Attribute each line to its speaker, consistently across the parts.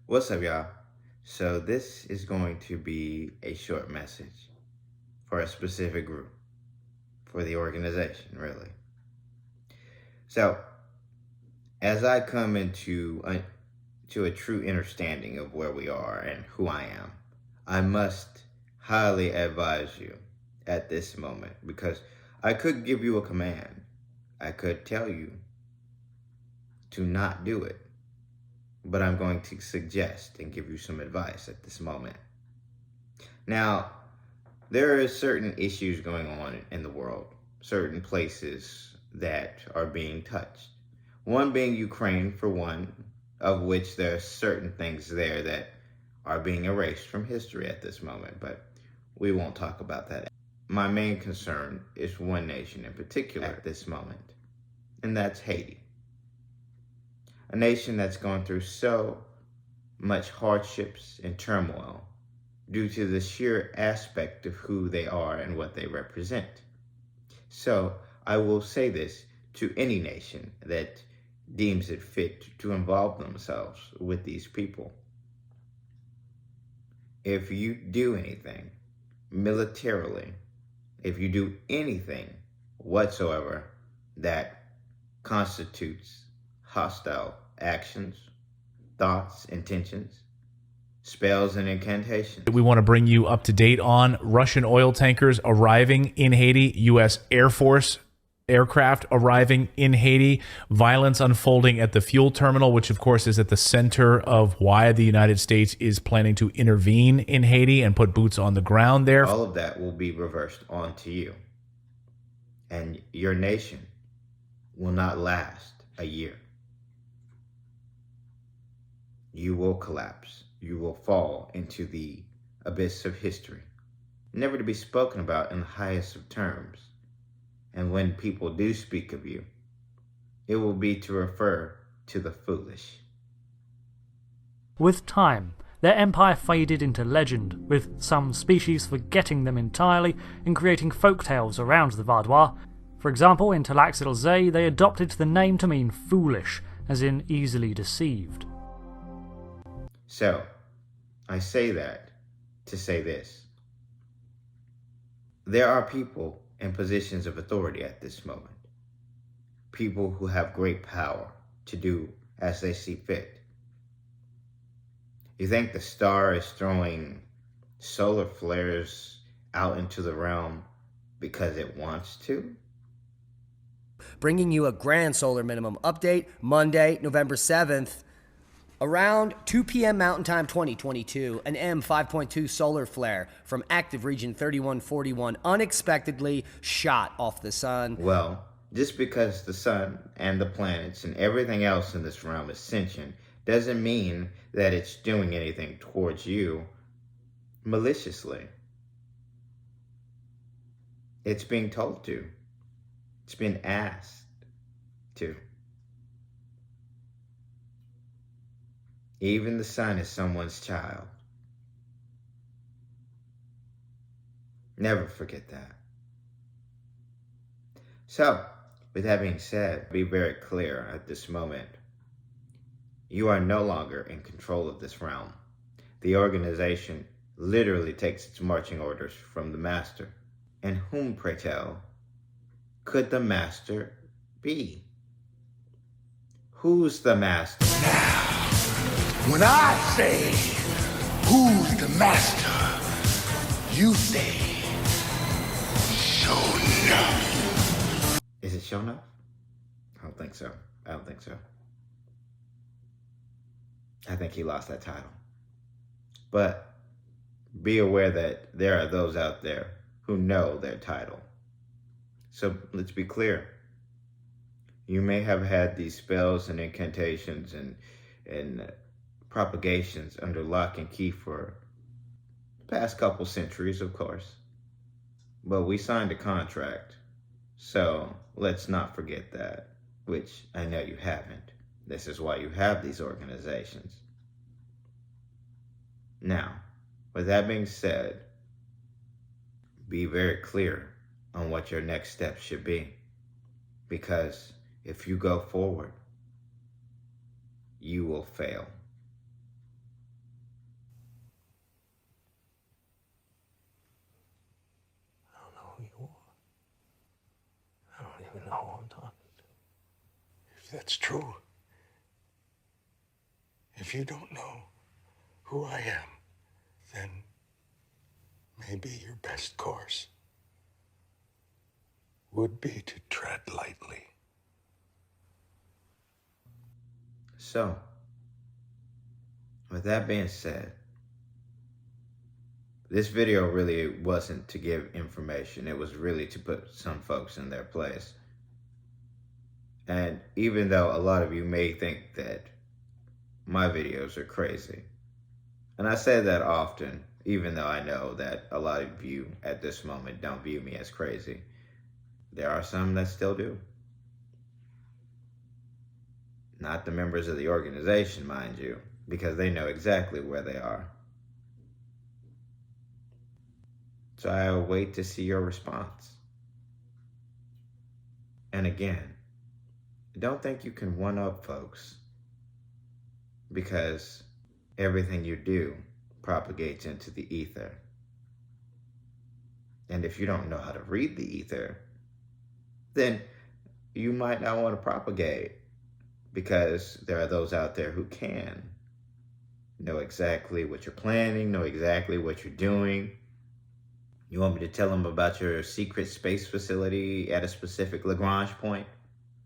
Speaker 1: What's up, y'all? So this is going to be a short message for a specific group, for the organization, really. So as I come into a true understanding of where we are and who I am, I must highly advise you at this moment, because I could give you a command. I could tell you to not do it, but I'm going to suggest and give you some advice at this moment. Now, there are certain issues going on in the world, certain places that are being touched. One being Ukraine, for one, of which there are certain things there that are being erased from history at this moment, but we won't talk about that. My main concern is one nation in particular at this moment, and that's Haiti. A nation that's gone through so much hardships and turmoil due to the sheer aspect of who they are and what they represent. So I will say this to any nation that deems it fit to involve themselves with these people. If you do anything militarily, if you do anything whatsoever that constitutes hostile actions, thoughts, intentions, spells, and incantations.
Speaker 2: We want to bring you up to date on Russian oil tankers arriving in Haiti, U.S. Air Force aircraft arriving in Haiti, violence unfolding at the fuel terminal, which of course is at the center of why the United States is planning to intervene in Haiti and put boots on the ground there.
Speaker 1: All of that will be reversed onto you. And your nation will not last a year. You will collapse. You will fall into the abyss of history, never to be spoken about in the highest of terms. And when people do speak of you, it will be to refer to the foolish.
Speaker 3: With time, their empire faded into legend, with some species forgetting them entirely and creating folktales around the Vaudois. For example, in Talaxilzay, they adopted the name to mean foolish, as in easily deceived.
Speaker 1: So, I say that to say this. There are people in positions of authority at this moment. People who have great power to do as they see fit. You think the star is throwing solar flares out into the realm because it wants to?
Speaker 4: Bringing you a grand solar minimum update Monday, November 7th. Around 2 p.m. Mountain Time 2022, an M5.2 solar flare from active region 3141 unexpectedly shot off the sun.
Speaker 1: Well, just because the sun and the planets and everything else in this realm is sentient doesn't mean that it's doing anything towards you maliciously. It's being told to. It's been asked to. Even the sun is someone's child. Never forget that. So, with that being said, be very clear at this moment. You are no longer in control of this realm. The organization literally takes its marching orders from the master. And whom, pray tell, could the master be? Who's the master?
Speaker 5: When I say, who's the master, you say, show enough.
Speaker 1: Is it show enough? I don't think so. I think he lost that title. But be aware that there are those out there who know their title. So let's be clear. You may have had these spells and incantations and propagations under lock and key for the past couple centuries, of course. But we signed a contract, so let's not forget that, which I know you haven't. This is why you have these organizations. Now, with that being said, be very clear on what your next steps should be. Because if you go forward, you will fail.
Speaker 5: if that's true, if you don't know who I am, then maybe your best course would be to tread lightly.
Speaker 1: So, with that being said, this video really wasn't to give information. It was really to put some folks in their place. And even though a lot of you may think that my videos are crazy, and I say that often, even though I know that a lot of you at this moment don't view me as crazy, there are some that still do. Not the members of the organization, mind you, because they know exactly where they are. So I await to see your response. And again, don't think you can one-up folks, because everything you do propagates into the ether. And if you don't know how to read the ether, then you might not want to propagate, because there are those out there who can know exactly what you're planning, know exactly what you're doing. You want me to tell them about your secret space facility at a specific Lagrange point?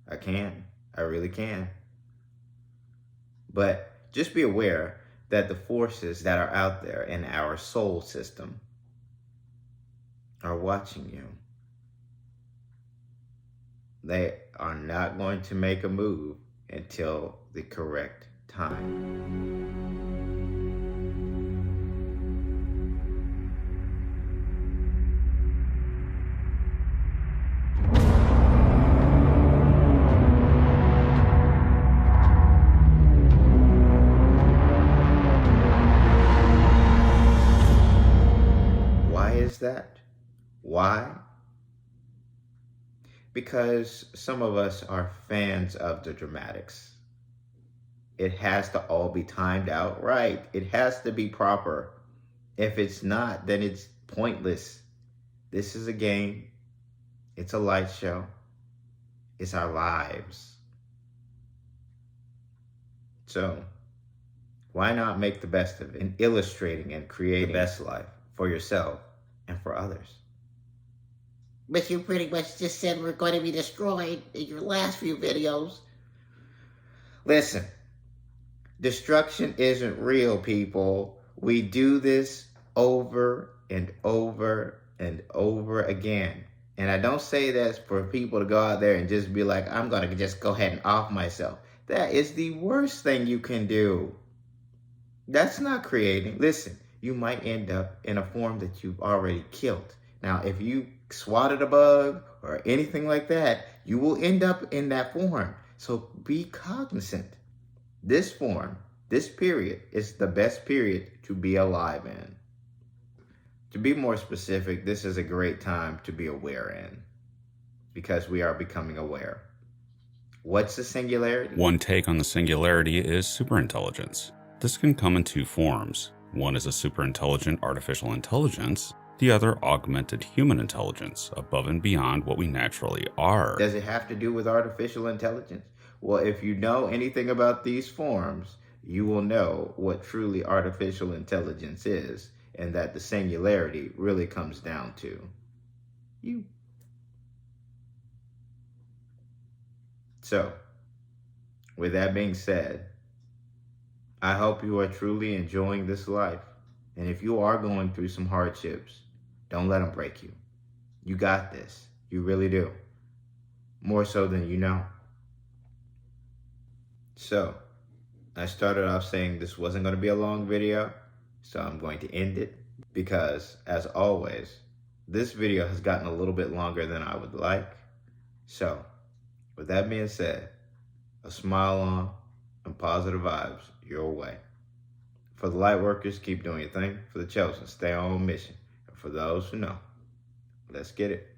Speaker 1: I can. I really can. But just be aware that the forces that are out there in our soul system are watching you. They are not going to make a move until the correct time. Why is that? Why? Because some of us are fans of the dramatics. It has to all be timed out right. It has to be proper. If it's not, then it's pointless. This is a game. It's a light show. It's our lives. So, why not make the best of it in illustrating and creating the best life for yourself and for others?
Speaker 6: But you pretty much just said we're going to be destroyed in your last few videos.
Speaker 1: Listen, destruction isn't real, people. We do this over and over and over again. And I don't say that for people to go out there and just be like, I'm going to just go ahead and off myself. That is the worst thing you can do. That's not creating. Listen, you might end up in a form that you've already killed. Now, if you swatted a bug or anything like that, you will end up in that form. So be cognizant. This form, this period, is the best period to be alive in. To be more specific, this is a great time to be aware in, because we are becoming aware. What's the singularity?
Speaker 7: One take on the singularity is superintelligence. This can come in two forms. One is a superintelligent artificial intelligence, the other augmented human intelligence, above and beyond what we naturally are.
Speaker 1: Does it have to do with artificial intelligence? Well, if you know anything about these forms, you will know what truly artificial intelligence is, and that the singularity really comes down to you. So, with that being said, I hope you are truly enjoying this life. And if you are going through some hardships, don't let them break you. You got this. You really do. More so than you know. So, I started off saying this wasn't going to be a long video, so I'm going to end it because, as always, this video has gotten a little bit longer than I would like. So, with that being said, a smile on and positive vibes your way. For the light workers, keep doing your thing. For the chosen, stay on mission. And for those who know, let's get it.